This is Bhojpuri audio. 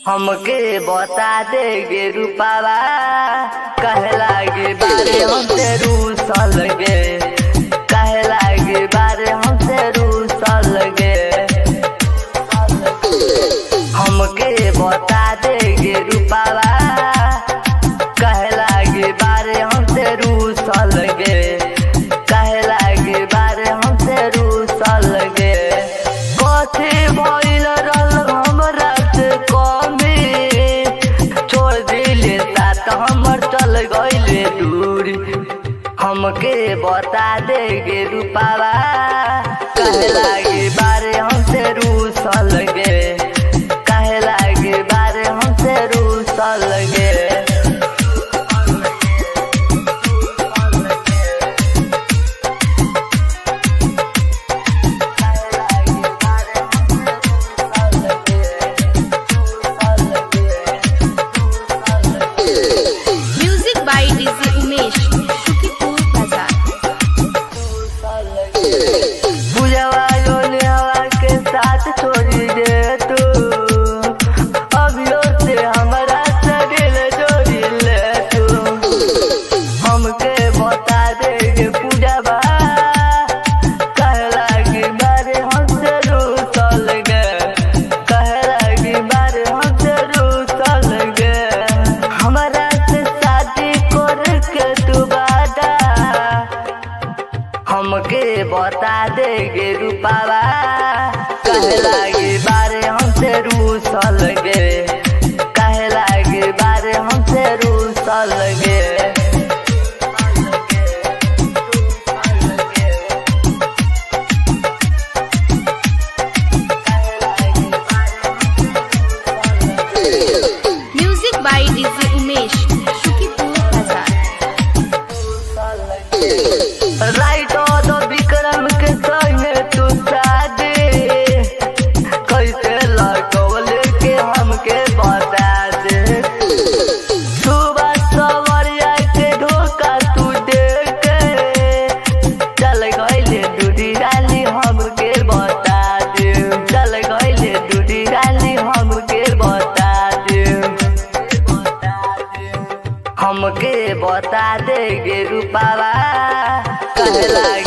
हमके बता दे गे रूपावा कहे लागे बारे हमसे रूसल गे, कहे लागे बारे हमसे रूसल गे। हमके बता दे गे रूपावा कहे लागे बारे हमसे रूसल गे, कहे लागे बारे हमसे रूसल गे। कथी भइल रहल हमरा से कमी, छोड़ दिले साथ हमर चल गइले दूरी। हमके बता दे गे रूपावा कहे लागे बारे हमसे रूसल गे, कहे लागे बारे हमसे रूसल गे। छोड़ी दे तू अभियो से हमारा से दिल जोड़ी ले तू। हमके बता दे गे पूजावा कहे लागे बारे हमसे रूसल गे, कहे लागे बारे हमसे रूसल गे। हमारा से शादी करके तू वादा, हमके बता दे गे रूपावा कहे लागे बारे हमसे रूसल गे, कहे लागे बारे हमसे रूसल गे। Music by DJ Umesh, Shukipur बाजार। राइट तो विक्रम के संगे तू शादी कैसे लगौल के हमके बता दे। सुबह सवरिया के धोखा तू दे के चल गइले दूधी डाली हमके बता दे, चल गइले दूधी डाली हमके बता दे। हमके बता दे गे रूपावा कहे लागे